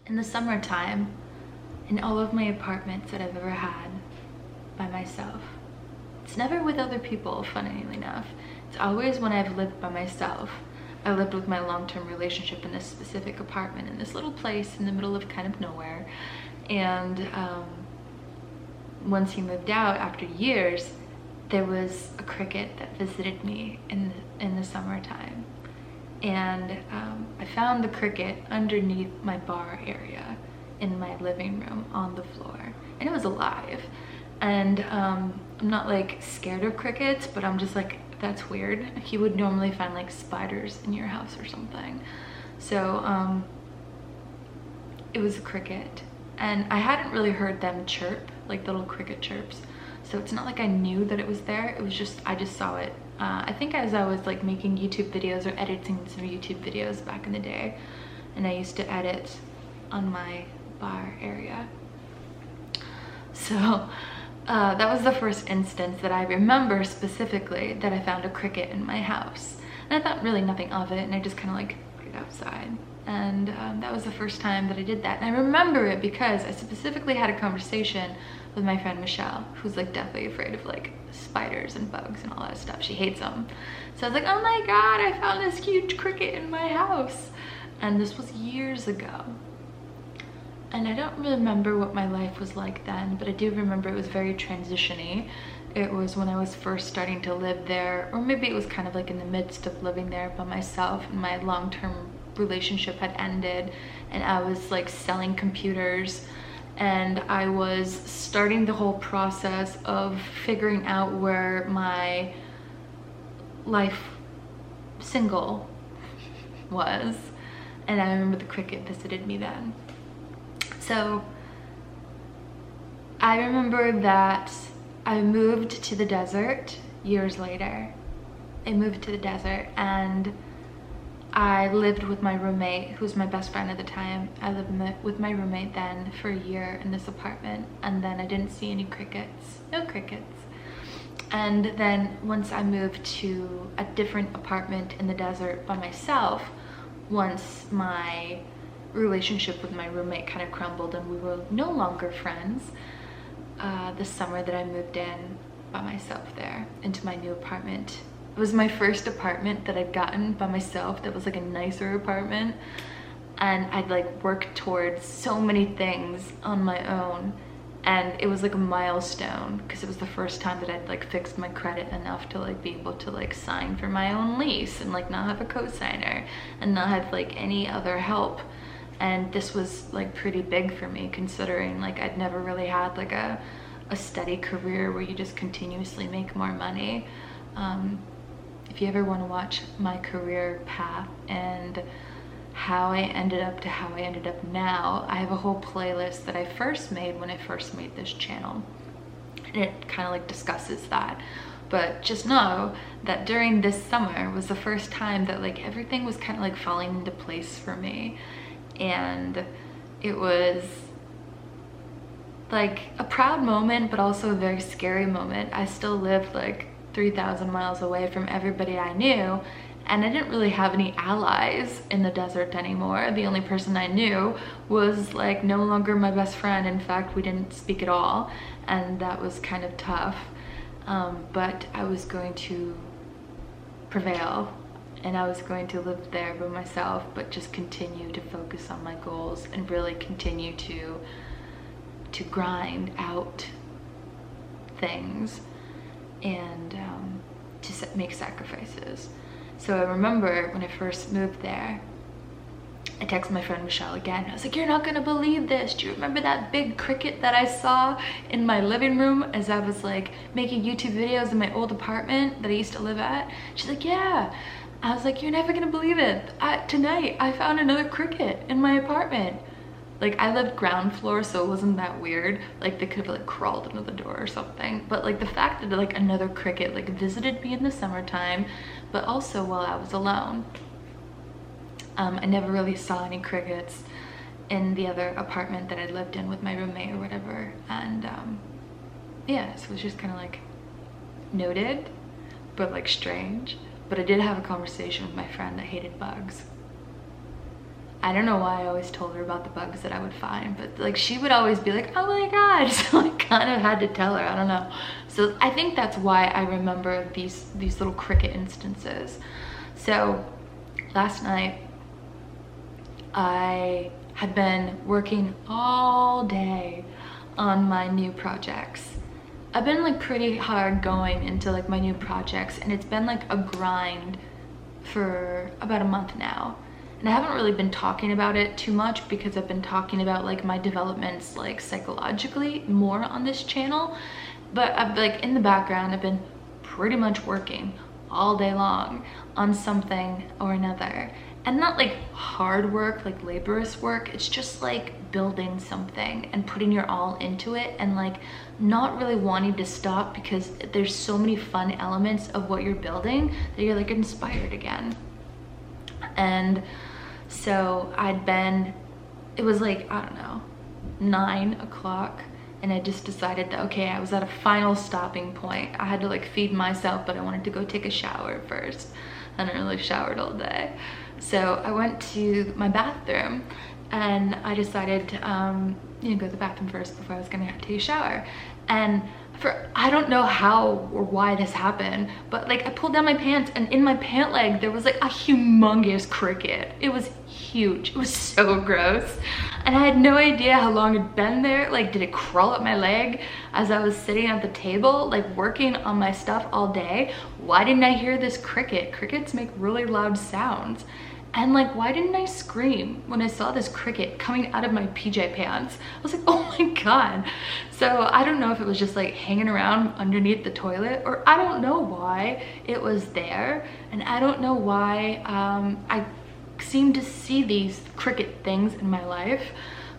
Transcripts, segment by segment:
In the summertime, in all of my apartments that I've ever had by myself, it's never with other people, funnily enough. It's always when I've lived by myself. I lived with my long-term relationship in this specific apartment in this little place in the middle of kind of nowhere. And once he moved out after years, there was a cricket that visited me in the summertime. And I found the cricket underneath my bar area in my living room on the floor, and it was alive. And I'm not like scared of crickets, but I'm just like, that's weird. He would normally find like spiders in your house or something. So it was a cricket, and I hadn't really heard them chirp, like little cricket chirps. So it's not like I knew that it was there. It was just, I just saw it. I think as I was like making YouTube videos or editing some YouTube videos back in the day, and I used to edit on my bar area. So that was the first instance that I remember specifically that I found a cricket in my house. And I thought really nothing of it, and I just kind of like put it outside. And that was the first time that I did that. And I remember it because I specifically had a conversation with my friend Michelle, who's like deathly afraid of like spiders and bugs and all that stuff. She hates them. So I was like, oh my God, I found this huge cricket in my house. And this was years ago. And I don't really remember what my life was like then, but I do remember it was very transition-y. It was when I was first starting to live there, or maybe it was kind of like in the midst of living there by myself, and my long-term relationship had ended, and I was like selling computers, and I was starting the whole process of figuring out where my life single was. And I remember the cricket visited me then. So I remember that I moved to the desert years later. I moved to the desert, and I lived with my roommate, who was my best friend at the time. I lived with my roommate then for a year in this apartment, and then I didn't see any crickets, no crickets. And then once I moved to a different apartment in the desert by myself, once my relationship with my roommate kind of crumbled and we were no longer friends, the summer that I moved in by myself there into my new apartment. It was my first apartment that I'd gotten by myself that was like a nicer apartment, and I'd like worked towards so many things on my own, and it was like a milestone because it was the first time that I'd like fixed my credit enough to like be able to like sign for my own lease and like not have a co-signer and not have like any other help. And this was like pretty big for me, considering like I'd never really had like a steady career where you just continuously make more money. If you ever want to watch my career path and how I ended up to how I ended up now, I have a whole playlist that I first made when I first made this channel, and it kind of like discusses that. But just know that during this summer was the first time that like everything was kind of like falling into place for me, and it was like a proud moment, but also a very scary moment. I still lived like 3,000 miles away from everybody I knew, and I didn't really have any allies in the desert anymore. The only person I knew was like no longer my best friend. In fact, we didn't speak at all, and that was kind of tough. But I was going to prevail, and I was going to live there by myself, but just continue to focus on my goals and really continue to grind out things and to make sacrifices. So I remember when I first moved there, I texted my friend Michelle again. I was like, you're not gonna believe this. Do you remember that big cricket that I saw in my living room as I was like making YouTube videos in my old apartment that I used to live at? She's like, yeah. I was like, you're never gonna believe it. Tonight I found another cricket in my apartment. Like, I lived ground floor, so it wasn't that weird. Like, they could have like crawled under the door or something. But like the fact that like another cricket like visited me in the summertime, but also while I was alone. I never really saw any crickets in the other apartment that I lived in with my roommate or whatever. And yeah, so it was just kind of like noted, but like strange. But I did have a conversation with my friend that hated bugs. I don't know why I always told her about the bugs that I would find, but like she would always be like, oh my God. So I kind of had to tell her, I don't know. So I think that's why I remember these little cricket instances. So last night I had been working all day on my new projects. I've been like pretty hard going into like my new projects, and it's been like a grind for about a month now. And I haven't really been talking about it too much because I've been talking about like my developments like psychologically more on this channel. But I've like in the background, I've been pretty much working all day long on something or another. And not like hard work, like laborious work. It's just like building something and putting your all into it, and like not really wanting to stop because there's so many fun elements of what you're building that you're like inspired again. And so it was like, I don't know, 9 o'clock, and I just decided that, okay, I was at a final stopping point. I had to like feed myself, but I wanted to go take a shower first. I hadn't really showered all day. So I went to my bathroom, and I decided to go to the bathroom first before I was gonna take a shower. And I don't know how or why this happened, but like I pulled down my pants, and in my pant leg there was like a humongous cricket. It was huge. It was so gross. And I had no idea how long it'd been there. Like, did it crawl up my leg as I was sitting at the table, like working on my stuff all day? Why didn't I hear this cricket? Crickets make really loud sounds. And like, why didn't I scream when I saw this cricket coming out of my PJ pants? I was like, oh my God. So I don't know if it was just like hanging around underneath the toilet, or I don't know why it was there. And I don't know why I seem to see these cricket things in my life,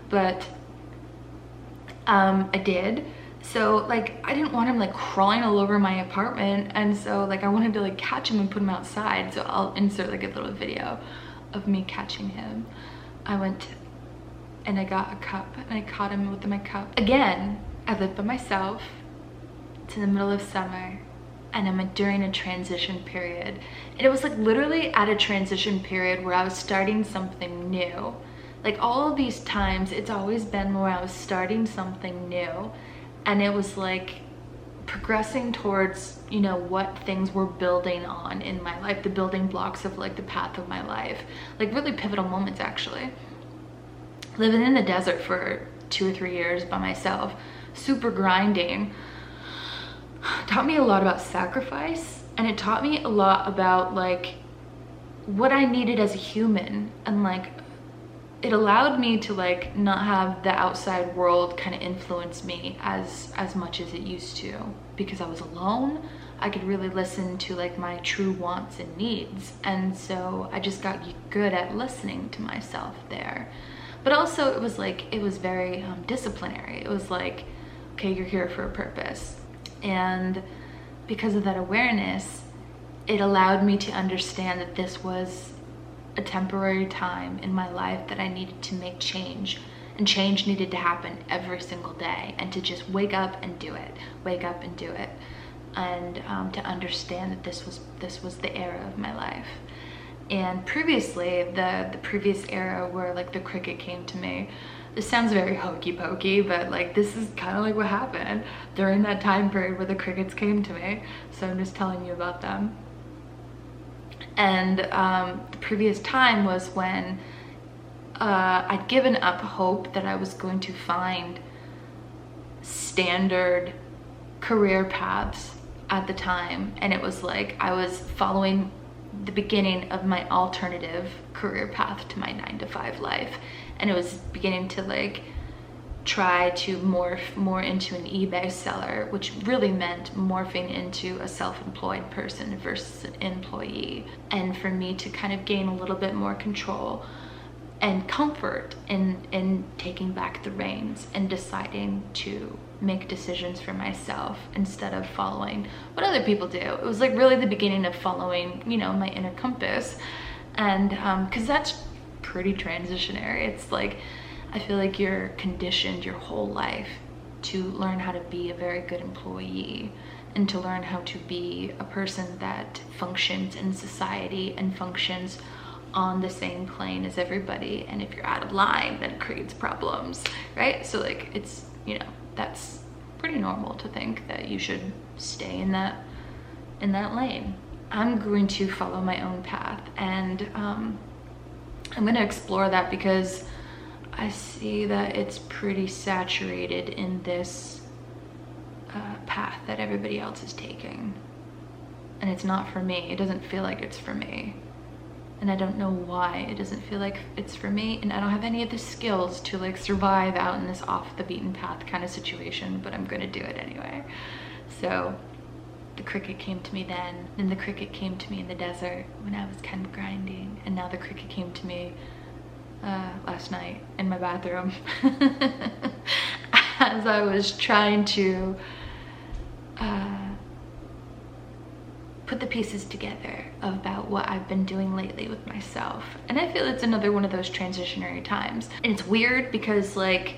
but I did. So like, I didn't want him like crawling all over my apartment, and so like I wanted to like catch him and put him outside. So I'll insert like a little video of me catching him. I went and I got a cup and I caught him with my cup. Again, I lived by myself. It's in the middle of summer, and I'm during a transition period. And it was like literally at a transition period where I was starting something new. Like all of these times, it's always been where I was starting something new, and it was like progressing towards, you know, what things were building on in my life, the building blocks of like the path of my life, like really pivotal moments actually. Living in the desert for 2 or 3 years by myself, super grinding, taught me a lot about sacrifice, and it taught me a lot about like what I needed as a human, and like it allowed me to like not have the outside world kind of influence me as much as it used to, because I was alone. I could really listen to like my true wants and needs, and so I just got good at listening to myself there. But also it was like, it was very disciplinary. It was like, okay, you're here for a purpose. And because of that awareness, it allowed me to understand that this was a temporary time in my life, that I needed to make change, and change needed to happen every single day, and to just wake up and do it, wake up and do it, and to understand that this was the era of my life. And previously, the previous era where like the cricket came to me, this sounds very hokey pokey, but like this is kind of like what happened during that time period where the crickets came to me. So I'm just telling you about them. And the previous time was when I'd given up hope that I was going to find standard career paths at the time. And it was like I was following the beginning of my alternative career path to my 9-to-5 life. And it was beginning to like try to morph more into an eBay seller, which really meant morphing into a self-employed person versus an employee. And for me to kind of gain a little bit more control and comfort in taking back the reins and deciding to make decisions for myself instead of following what other people do. It was like really the beginning of following, you know, my inner compass. And because that's pretty transitionary. It's like, I feel like you're conditioned your whole life to learn how to be a very good employee, and to learn how to be a person that functions in society and functions on the same plane as everybody, and if you're out of line, then it creates problems, right? So like, it's, you know, that's pretty normal to think that you should stay in that lane. I'm going to follow my own path, and I'm going to explore that because I see that it's pretty saturated in this path that everybody else is taking, and it's not for me. It doesn't feel like it's for me, and I don't know why it doesn't feel like it's for me, and I don't have any of the skills to like survive out in this off the beaten path kind of situation, but I'm gonna do it anyway. So the cricket came to me then the cricket came to me in the desert when I was kind of grinding, and now the cricket came to me last night in my bathroom as I was trying to put the pieces together about what I've been doing lately with myself. And I feel it's another one of those transitionary times. And it's weird because like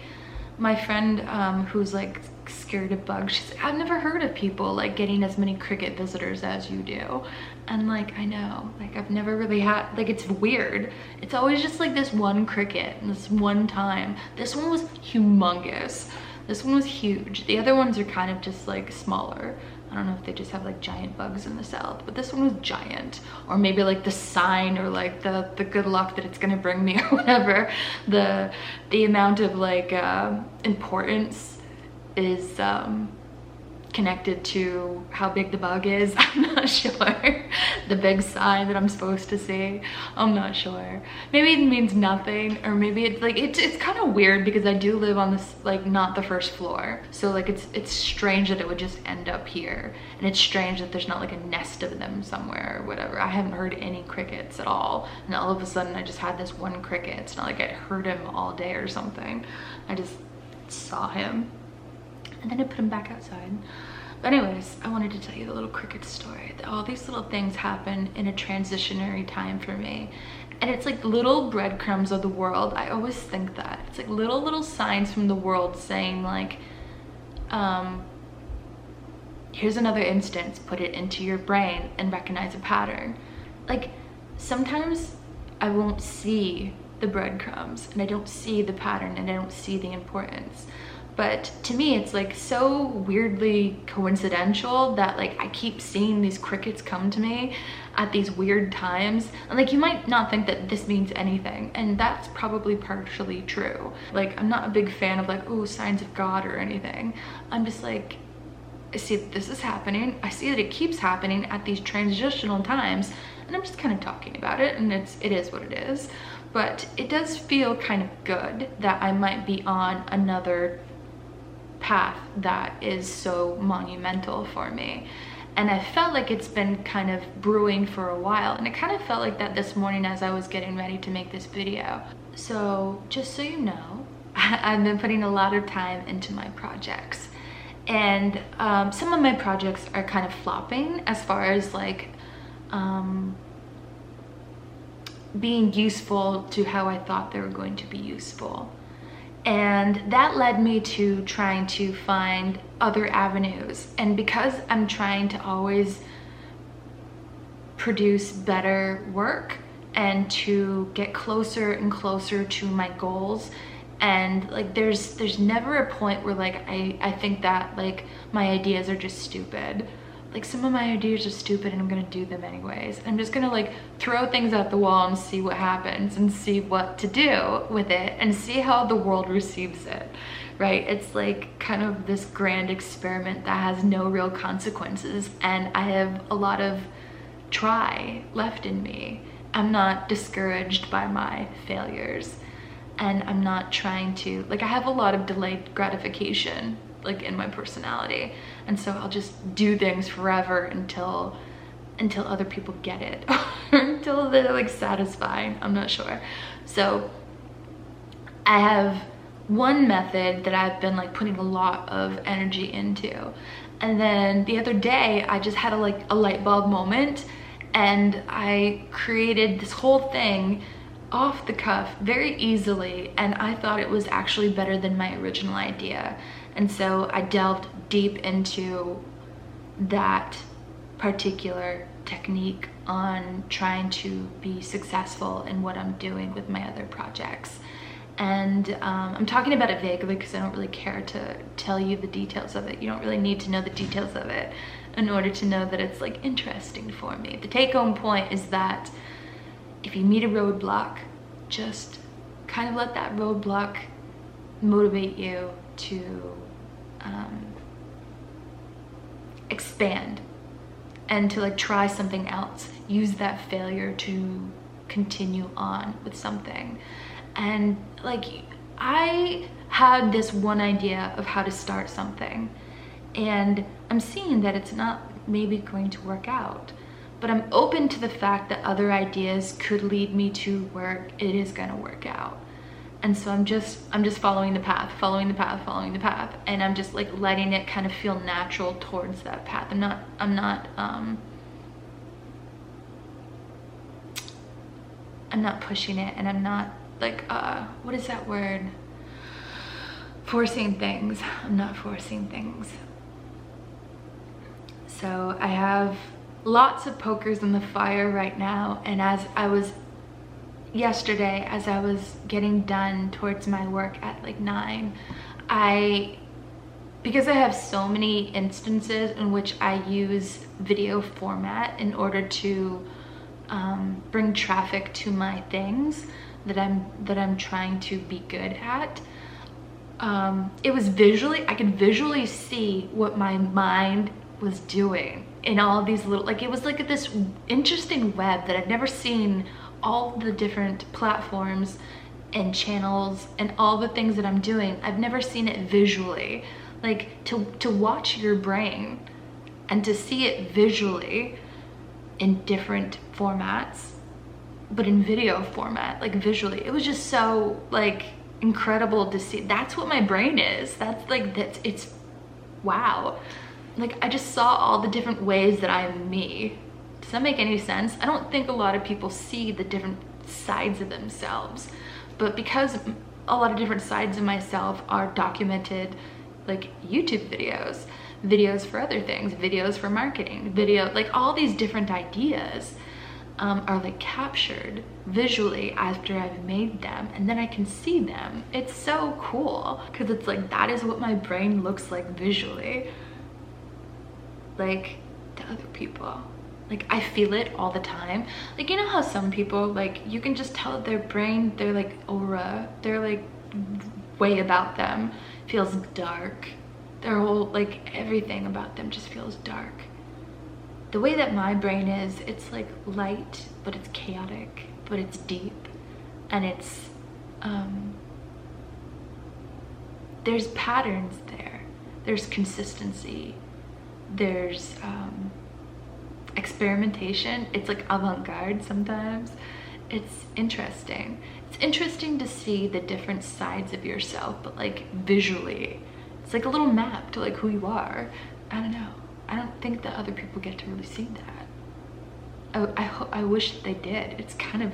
my friend who's like scared of bugs, she's like, I've never heard of people like getting as many cricket visitors as you do. And like, I know, like I've never really had, like, it's weird. It's always just like this one cricket and this one time. This one was humongous. This one was huge. The other ones are kind of just like smaller. I don't know if they just have like giant bugs in the south, but this one was giant. Or maybe like the sign, or like the good luck that it's gonna bring me, or whatever. The amount of like importance is connected to how big the bug is. I'm not sure. The big sign that I'm supposed to see, I'm not sure. Maybe it means nothing, or maybe it's like, it's kind of weird because I do live on this, like, not the first floor. So like it's strange that it would just end up here. And it's strange that there's not like a nest of them somewhere or whatever. I haven't heard any crickets at all. And all of a sudden I just had this one cricket. It's not like I heard him all day or something. I just saw him. And then I put him back outside. But anyways, I wanted to tell you the little cricket story. All these little things happen in a transitionary time for me. And it's like little breadcrumbs of the world. I always think that. It's like little signs from the world saying like, here's another instance, put it into your brain and recognize a pattern. Like sometimes I won't see the breadcrumbs and I don't see the pattern and I don't see the importance. But to me, it's like so weirdly coincidental that like I keep seeing these crickets come to me at these weird times. And like you might not think that this means anything, and that's probably partially true. Like I'm not a big fan of like, oh, signs of God or anything. I'm just like, I see that this is happening. I see that it keeps happening at these transitional times, and I'm just kind of talking about it, and it is what it is. But it does feel kind of good that I might be on another path that is so monumental for me. And I felt like it's been kind of brewing for a while, and it kind of felt like that this morning as I was getting ready to make this video. So just so you know, I've been putting a lot of time into my projects, and some of my projects are kind of flopping as far as like being useful to how I thought they were going to be useful. And that led me to trying to find other avenues. And because I'm trying to always produce better work and to get closer and closer to my goals, and like there's never a point where like I think that like my ideas are just stupid. Like some of my ideas are stupid and I'm gonna do them anyways. I'm just gonna like throw things at the wall and see what happens and see what to do with it and see how the world receives it, right? It's like kind of this grand experiment that has no real consequences, and I have a lot of try left in me. I'm not discouraged by my failures, and I'm not trying to, like I have a lot of delayed gratification like in my personality, and so I'll just do things forever until other people get it or until they're like satisfied. I'm not sure. So I have one method that I've been like putting a lot of energy into, and then the other day I just had a light bulb moment, and I created this whole thing off the cuff very easily, and I thought it was actually better than my original idea. And so I delved deep into that particular technique on trying to be successful in what I'm doing with my other projects. And I'm talking about it vaguely because I don't really care to tell you the details of it. You don't really need to know the details of it in order to know that it's like interesting for me. The take-home point is that if you meet a roadblock, just kind of let that roadblock motivate you to expand and to like try something else. Use that failure to continue on with something. And like, I had this one idea of how to start something, and I'm seeing that it's not maybe going to work out, but I'm open to the fact that other ideas could lead me to where it is going to work out. And so I'm just following the path, and I'm just like letting it kind of feel natural towards that path. I'm not pushing it, and I'm not like, what is that word? Forcing things. I'm not forcing things. So I have lots of pokers in the fire right now, and yesterday, as I was getting done towards my work at like 9, because I have so many instances in which I use video format in order to bring traffic to my things that I'm trying to be good at. It was I could visually see what my mind was doing in all these little, like, it was like this interesting web that I've never seen, all the different platforms and channels and all the things that I'm doing. I've never seen it visually. Like, to watch your brain and to see it visually in different formats, but in video format, like visually, it was just so like incredible to see. That's what my brain is. It's wow. Like, I just saw all the different ways that I'm me. Does that make any sense? I don't think a lot of people see the different sides of themselves, but because a lot of different sides of myself are documented, like YouTube videos for other things, videos for marketing, like all these different ideas are like captured visually after I've made them, and then I can see them. It's so cool because it's like, that is what my brain looks like visually, like to other people. Like, I feel it all the time. Like, you know how some people, like, you can just tell their brain, their like aura, their like way about them feels dark. Their whole, like, everything about them just feels dark. The way that my brain is, it's like light, but it's chaotic, but it's deep, and it's there's patterns there, there's consistency, there's experimentation. It's like avant-garde sometimes. It's interesting. It's interesting to see the different sides of yourself, but like visually. It's like a little map to like who you are. I don't know. I don't think that other people get to really see that. I wish they did. It's kind of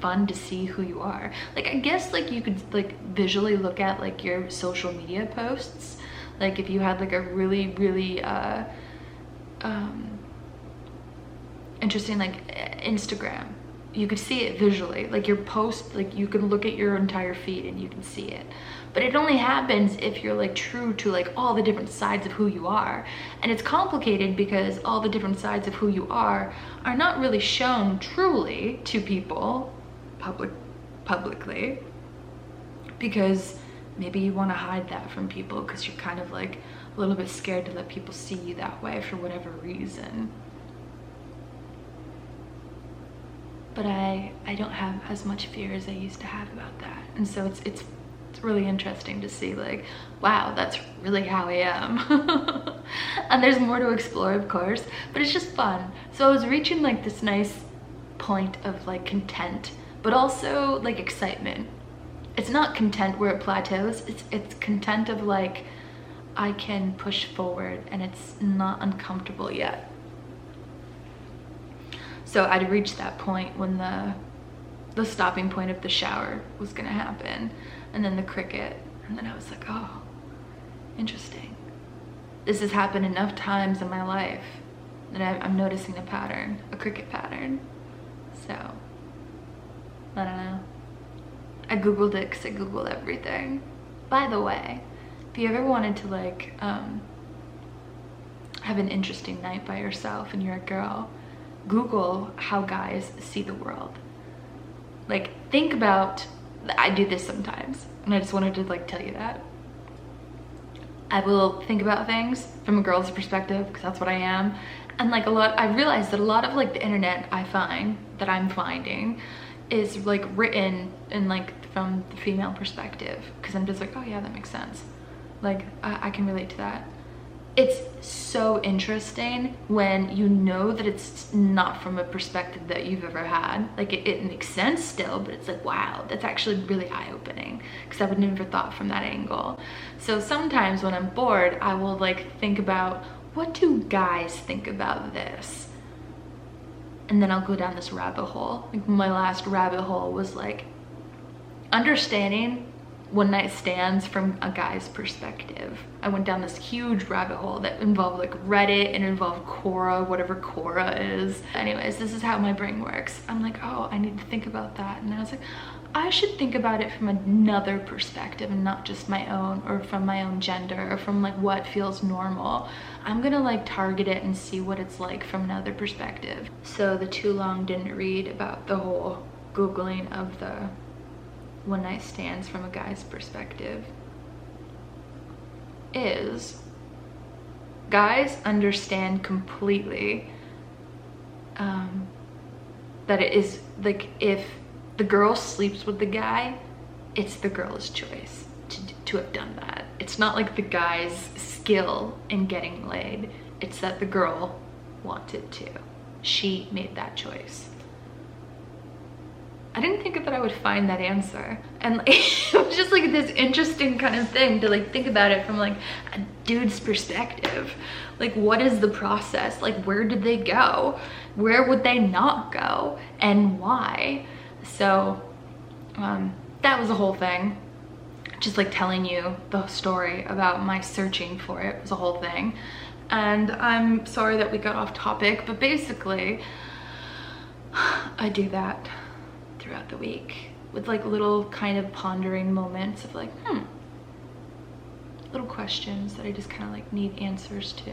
fun to see who you are. Like, I guess like you could like visually look at like your social media posts. Like, if you had like a really interesting like Instagram, you could see it visually. Like, your post, like you can look at your entire feed and you can see it. But it only happens if you're like true to like all the different sides of who you are. And it's complicated because all the different sides of who you are not really shown truly to people publicly, because maybe you want to hide that from people because you're kind of like a little bit scared to let people see you that way for whatever reason. But I don't have as much fear as I used to have about that. And so it's really interesting to see, like, wow, that's really how I am. And there's more to explore, of course, but it's just fun. So I was reaching like this nice point of like content, but also like excitement. It's not content where it plateaus. It's content of like, I can push forward and it's not uncomfortable yet. So I'd reached that point when the stopping point of the shower was gonna happen, and then the cricket, and then I was like, oh, interesting. This has happened enough times in my life And I'm noticing a pattern, a cricket pattern. So, I don't know. I Googled it because I Googled everything. By the way, if you ever wanted to like have an interesting night by yourself and you're a girl, Google how guys see the world. Like, think about, I do this sometimes, and I just wanted to like tell you that. I will think about things from a girl's perspective, because that's what I am. And like I realized that a lot of like the internet I'm finding is like written in like from the female perspective, because I'm just like, oh yeah, that makes sense. Like I can relate to that. It's so interesting when you know that it's not from a perspective that you've ever had. Like it makes sense still, but it's like, wow, that's actually really eye-opening, because I would never thought from that angle. So sometimes when I'm bored, I will like think about, what do guys think about this? And then I'll go down this rabbit hole. Like my last rabbit hole was like understanding one night stands from a guy's perspective. I went down this huge rabbit hole that involved like Reddit and involved Quora, whatever Quora is. Anyways, this is how my brain works. I'm like, oh, I need to think about that. And then I was like, I should think about it from another perspective and not just my own, or from my own gender, or from like what feels normal. I'm gonna like target it and see what it's like from another perspective. So the too long didn't read about the whole Googling of the one night stands from a guy's perspective is, guys understand completely that it is like, if the girl sleeps with the guy, it's the girl's choice to have done that. It's not like the guy's skill in getting laid, it's that the girl wanted to. She made that choice. I didn't think that I would find that answer, and like, it was just like this interesting kind of thing to like think about it from like a dude's perspective. Like, what is the process? Like, where did they go? Where would they not go, and why? So that was the whole thing. Just like telling you the story about my searching for it was a whole thing. And I'm sorry that we got off topic, but basically I do that throughout the week with like little kind of pondering moments of like, little questions that I just kind of like need answers to.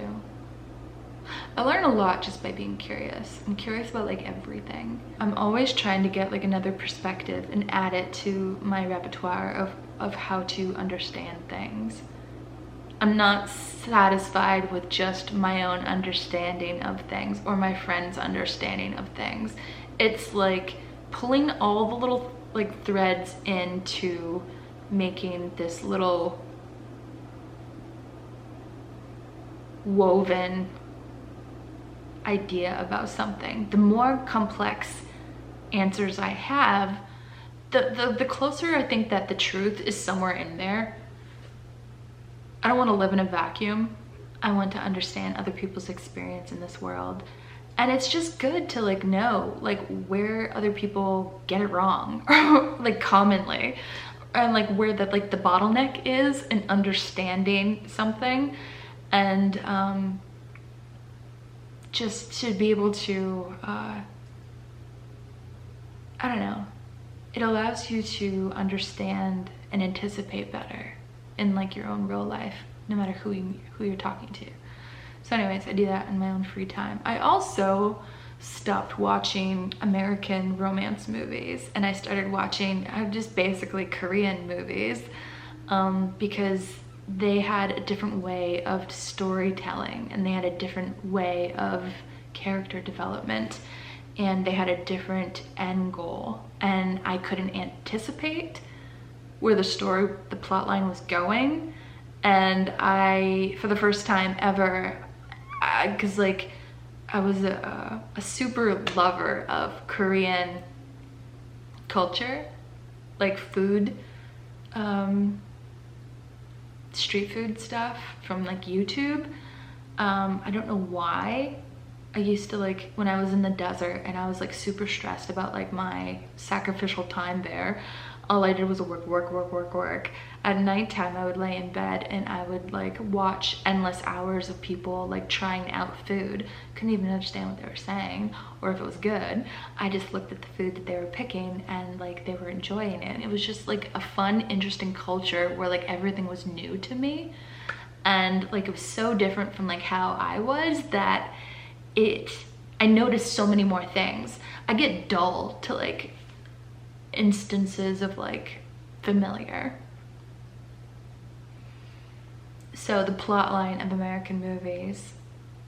I learn a lot just by being curious. I'm curious about like everything. I'm always trying to get like another perspective and add it to my repertoire of how to understand things. I'm not satisfied with just my own understanding of things or my friend's understanding of things. It's like pulling all the little like threads into making this little woven idea about something. The more complex answers I have, the closer I think that the truth is somewhere in there. I don't want to live in a vacuum. I want to understand other people's experience in this world. And it's just good to like know like where other people get it wrong, like commonly, and like where the like the bottleneck is in understanding something. And just to be able to I don't know, it allows you to understand and anticipate better in like your own real life, no matter who you're talking to. So anyways, I do that in my own free time. I also stopped watching American romance movies, and I started watching just basically Korean movies, because they had a different way of storytelling, and they had a different way of character development, and they had a different end goal, and I couldn't anticipate where the plot line was going. And I, for the first time ever, because like I was a super lover of Korean culture, like food, street food stuff from like YouTube. I don't know why. I used to like, when I was in the desert and I was like super stressed about like my sacrificial time there, all I did was work. At nighttime, I would lay in bed and I would like watch endless hours of people like trying out food. Couldn't even understand what they were saying or if it was good. I just looked at the food that they were picking and like they were enjoying it. It was just like a fun, interesting culture where like everything was new to me. And like it was so different from like how I was that I noticed so many more things. I get dull to like instances of like familiar. So the plot line of American movies,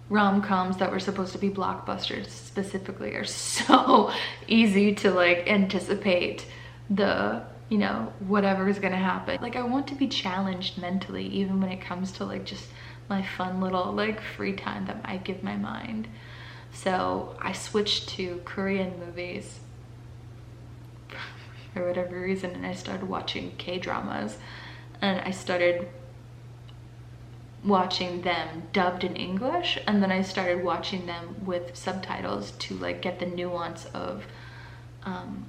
rom-coms that were supposed to be blockbusters specifically, are so easy to like anticipate the, you know, whatever is gonna happen. Like I want to be challenged mentally, even when it comes to like just my fun little like free time that I give my mind. So I switched to Korean movies for whatever reason, and I started watching K-dramas, and I started watching them dubbed in English, and then I started watching them with subtitles to like get the nuance of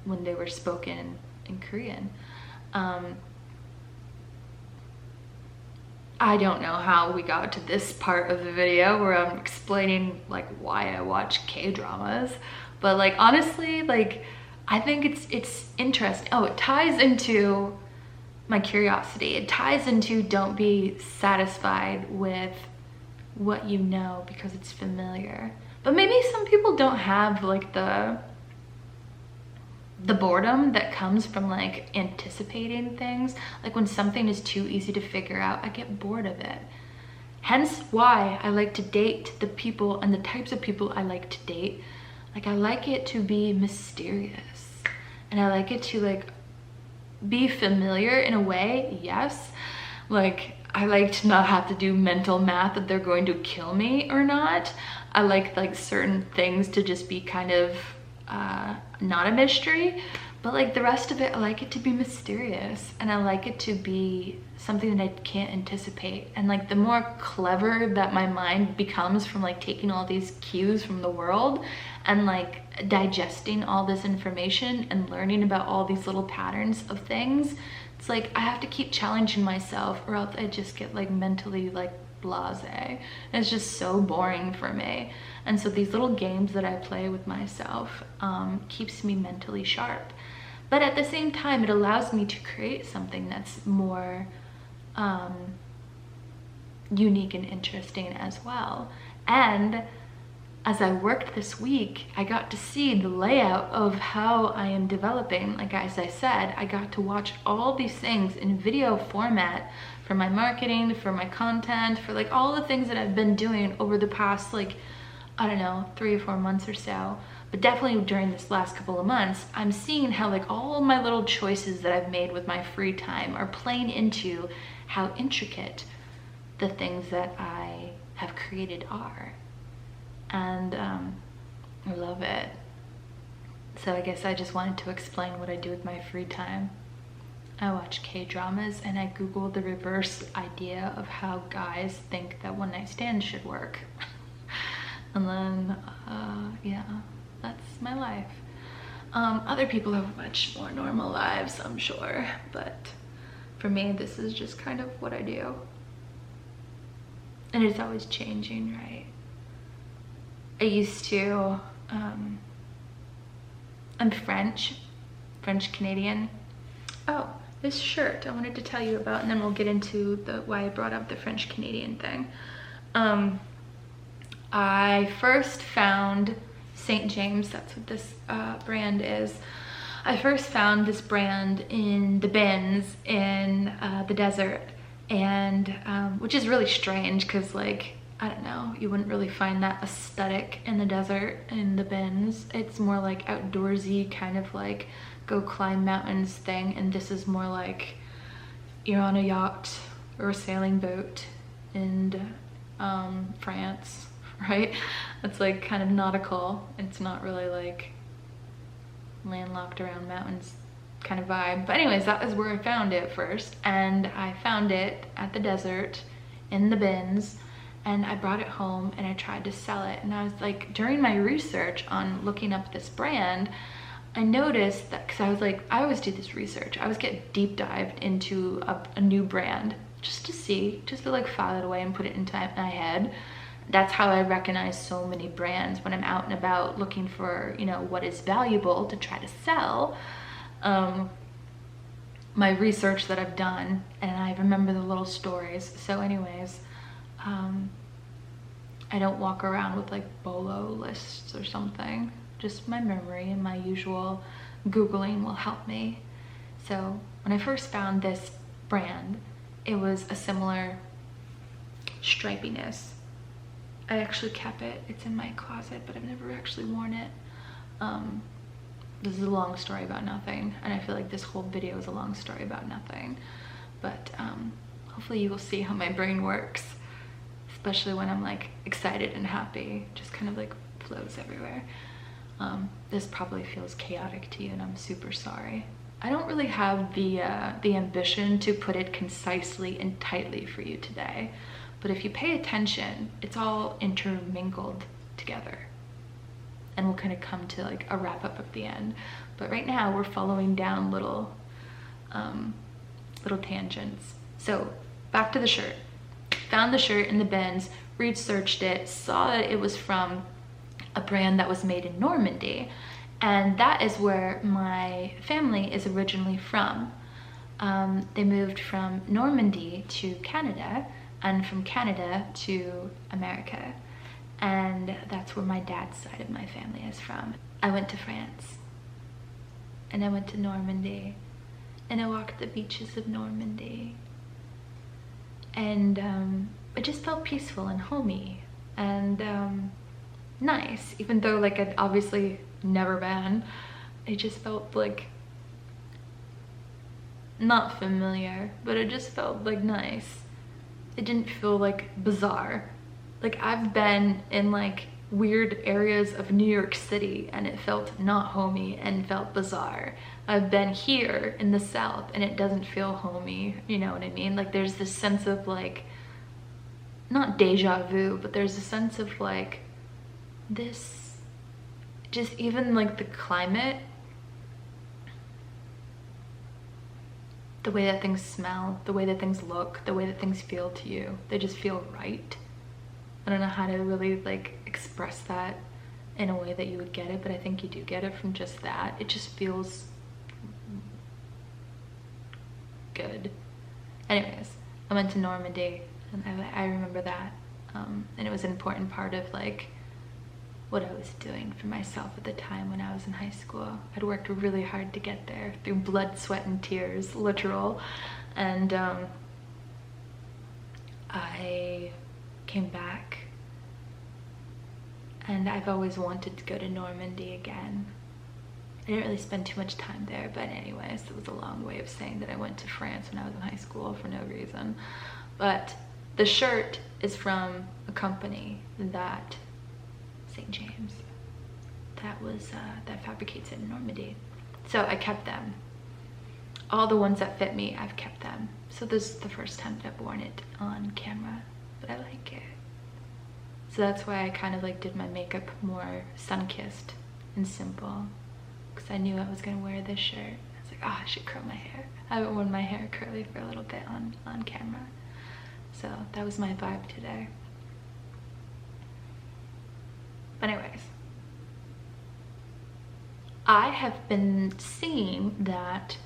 when they were spoken in Korean. I don't know how we got to this part of the video where I'm explaining like why I watch K-dramas, but like honestly, like I think it's interesting. Oh, it ties into my curiosity. It ties into don't be satisfied with what you know because it's familiar. But maybe some people don't have like the boredom that comes from like anticipating things. Like when something is too easy to figure out, I get bored of it. Hence why I like to date the people and the types of people I like to date. Like I like it to be mysterious, and I like it to like be familiar in a way, yes. Like I like to not have to do mental math that they're going to kill me or not. I like certain things to just be kind of not a mystery, but like the rest of it, I like it to be mysterious, and I like it to be something that I can't anticipate. And like the more clever that my mind becomes from like taking all these cues from the world and like digesting all this information and learning about all these little patterns of things, it's like I have to keep challenging myself or else I just get like mentally like blasé, and it's just so boring for me. And so these little games that I play with myself keeps me mentally sharp, but at the same time it allows me to create something that's more unique and interesting as well. And as I worked this week, I got to see the layout of how I am developing. Like as I said, I got to watch all these things in video format for my marketing, for my content, for like all the things that I've been doing over the past like, I don't know, 3 or 4 months or so. But definitely during this last couple of months, I'm seeing how like all of my little choices that I've made with my free time are playing into how intricate the things that I have created are. And I love it. So I guess I just wanted to explain what I do with my free time. I watch K-dramas and I Google the reverse idea of how guys think that one night stands should work. And then, yeah, that's my life. Other people have much more normal lives, I'm sure, but for me, this is just kind of what I do. And it's always changing, right? I used to, I'm French Canadian. Oh, this shirt I wanted to tell you about, and then we'll get into why I brought up the French Canadian thing. I first found St. James, that's what this brand is. I first found this brand in the bins in the desert, and which is really strange because like, I don't know, you wouldn't really find that aesthetic in the desert in the bins. It's more like outdoorsy, kind of like go climb mountains thing, and this is more like you're on a yacht or a sailing boat in France, right? It's like kind of nautical. It's not really like landlocked around mountains kind of vibe. But anyways, that was where I found it first, and I found it at the desert in the bins, and I brought it home and I tried to sell it. And I was like, during my research on looking up this brand, I noticed that, because I was like, I always do this research. I always get deep dived into a new brand just to see, just to like file it away and put it into my head. That's how I recognize so many brands when I'm out and about looking for, you know, what is valuable to try to sell. My research that I've done, and I remember the little stories. So anyways, I don't walk around with like BOLO lists or something. Just my memory and my usual Googling will help me. So when I first found this brand, it was a similar stripiness. I actually kept it. It's in my closet, but I've never actually worn it. This is a long story about nothing, and I feel like this whole video is a long story about nothing. But hopefully you will see how my brain works, especially when I'm like excited and happy. Just kind of like flows everywhere. This probably feels chaotic to you, and I'm super sorry. I don't really have the ambition to put it concisely and tightly for you today, but if you pay attention, it's all intermingled together, and we'll kind of come to like a wrap up at the end. But right now we're following down little tangents. So back to the shirt. Found the shirt in the bins, researched it, saw that it was from a brand that was made in Normandy, and that is where my family is originally from. They moved from Normandy to Canada, and from Canada to America, and that's where my dad's side of my family is from. I went to France, and I went to Normandy, and I walked the beaches of Normandy, and it just felt peaceful and homey and nice, even though like I'd obviously never been. It just felt like not familiar, but it just felt like nice. It didn't feel like bizarre. Like I've been in like weird areas of New York City and it felt not homey and felt bizarre. I've been here in the South and it doesn't feel homey, you know what I mean? Like there's this sense of like, not deja vu, but there's a sense of like this, just even like the climate, the way that things smell, the way that things look, the way that things feel to you, they just feel right. I don't know how to really like express that in a way that you would get it, but I think you do get it from just that. It just feels good. Anyways, I went to Normandy, and I remember that, and it was an important part of like what I was doing for myself at the time when I was in high school. I'd worked really hard to get there through blood, sweat, and tears, literal, and I came back, and I've always wanted to go to Normandy again. I didn't really spend too much time there, but anyways, it was a long way of saying that I went to France when I was in high school for no reason. But the shirt is from a company that, St. James, that fabricates it in Normandy. So I kept them. All the ones that fit me, I've kept them. So this is the first time that I've worn it on camera, but I like it. So that's why I kind of like did my makeup more sun-kissed and simple, because I knew I was gonna wear this shirt. I was like, oh, I should curl my hair. I haven't worn my hair curly for a little bit on camera. So that was my vibe today. But anyways, I have been seeing that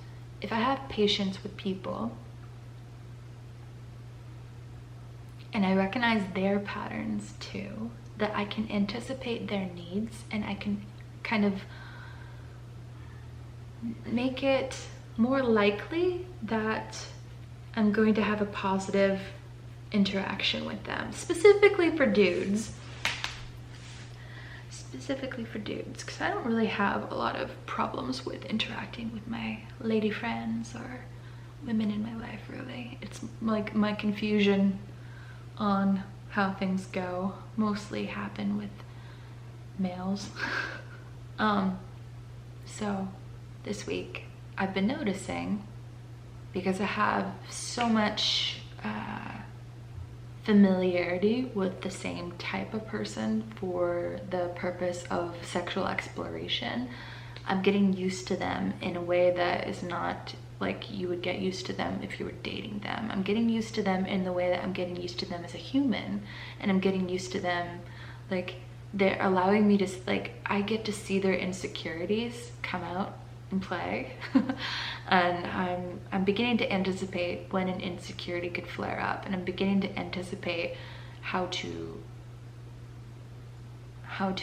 if I have patience with people and I recognize their patterns too, that I can anticipate their needs and I can kind of make it more likely that I'm going to have a positive interaction with them, specifically for dudes, because I don't really have a lot of problems with interacting with my lady friends or women in my life, really. It's like my confusion on how things go mostly happen with males. So this week I've been noticing, because I have so much familiarity with the same type of person for the purpose of sexual exploration, I'm getting used to them in a way that is not like you would get used to them if you were dating them. I'm getting used to them in the way that I'm getting used to them as a human, and I'm getting used to them, like, they're allowing me to, like, I get to see their insecurities come out and play. And I'm beginning to anticipate when an insecurity could flare up, and I'm beginning to anticipate how to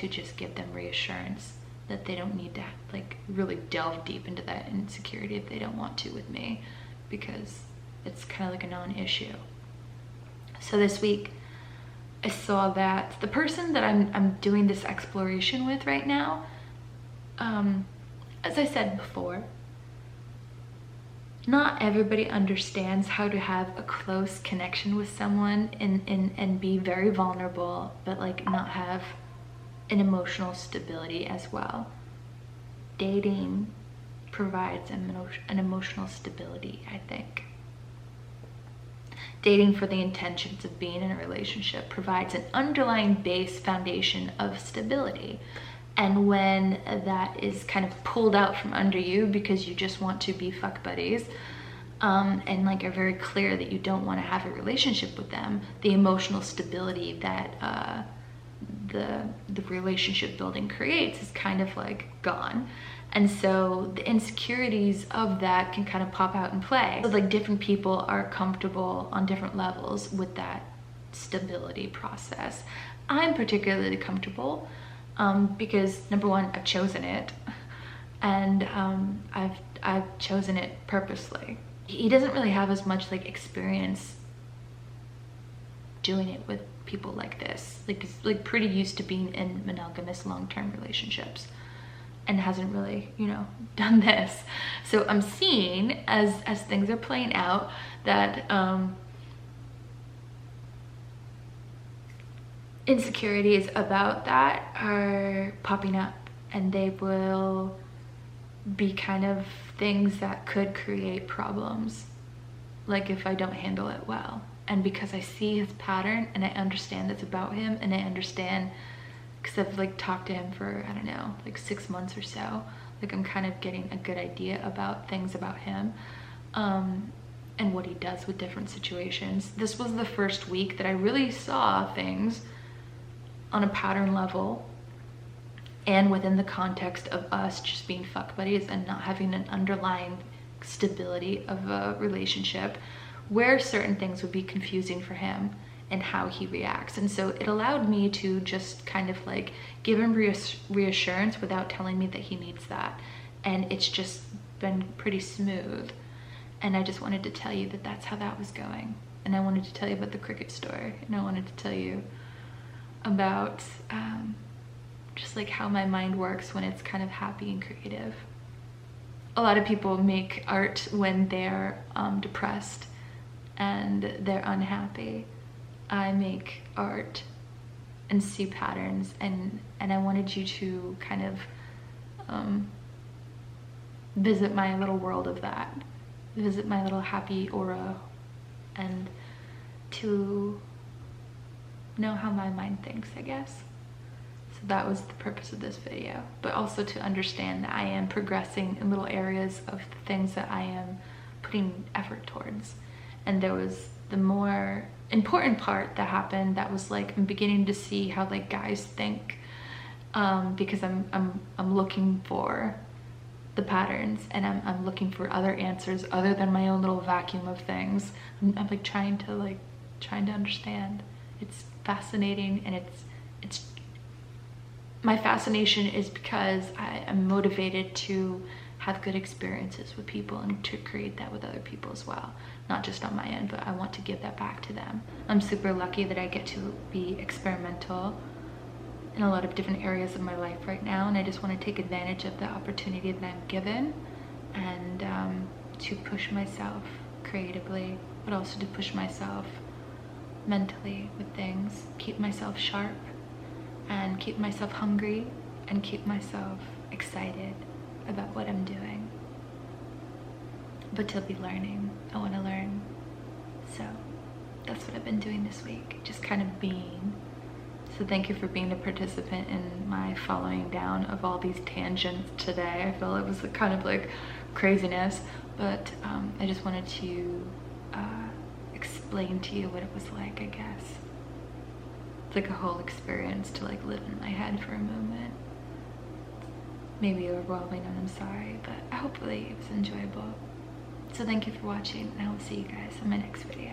just give them reassurance that they don't need to, like, really delve deep into that insecurity if they don't want to with me, because it's kind of like a non-issue. So this week I saw that the person that I'm doing this exploration with right now, as I said before, not everybody understands how to have a close connection with someone and be very vulnerable, but like not have an emotional stability as well. Dating provides an emotional stability, I think. Dating for the intentions of being in a relationship provides an underlying base foundation of stability. And when that is kind of pulled out from under you because you just want to be fuck buddies, and like are very clear that you don't want to have a relationship with them, the emotional stability that the relationship building creates is kind of like gone. And so the insecurities of that can kind of pop out and play. So like different people are comfortable on different levels with that stability process. I'm particularly comfortable because number one, I've chosen it, and I've chosen it purposely. He doesn't really have as much like experience doing it with people like this. Like he's like pretty used to being in monogamous long-term relationships and hasn't really, you know, done this. So I'm seeing as things are playing out that insecurities about that are popping up, and they will be kind of things that could create problems, like if I don't handle it well. And because I see his pattern and I understand it's about him, and I understand because I've like talked to him for, I don't know, like 6 months or so, like I'm kind of getting a good idea about things about him and what he does with different situations. This was the first week that I really saw things on a pattern level and within the context of us just being fuck buddies and not having an underlying stability of a relationship, where certain things would be confusing for him and how he reacts. And so it allowed me to just kind of like give him reassurance without telling me that he needs that. And it's just been pretty smooth. And I just wanted to tell you that that's how that was going. And I wanted to tell you about the cricket story. And I wanted to tell you about just like how my mind works when it's kind of happy and creative. A lot of people make art when they're depressed and they're unhappy. I make art and see patterns, and I wanted you to kind of visit my little world of that, visit my little happy aura, and to know how my mind thinks, I guess. So that was the purpose of this video, but also to understand that I am progressing in little areas of the things that I am putting effort towards. And there was the more important part that happened that was like I'm beginning to see how like guys think, because I'm looking for the patterns, and I'm looking for other answers other than my own little vacuum of things. I'm like trying to understand. It's fascinating, and it's my fascination is because I am motivated to have good experiences with people and to create that with other people as well. Not just on my end, but I want to give that back to them. I'm super lucky that I get to be experimental in a lot of different areas of my life right now, and I just want to take advantage of the opportunity that I'm given, and to push myself creatively, but also to push myself mentally with things, keep myself sharp and keep myself hungry and keep myself excited about what I'm doing. But to be learning, I want to learn. So that's what I've been doing this week, just kind of being, So thank you for being a participant in my following down of all these tangents today. I feel it was kind of like craziness, but I just wanted to explain to you what it was like, I guess. It's like a whole experience to like live in my head for a moment. Maybe overwhelming, and I'm sorry, but hopefully it was enjoyable. So thank you for watching, and I will see you guys in my next video.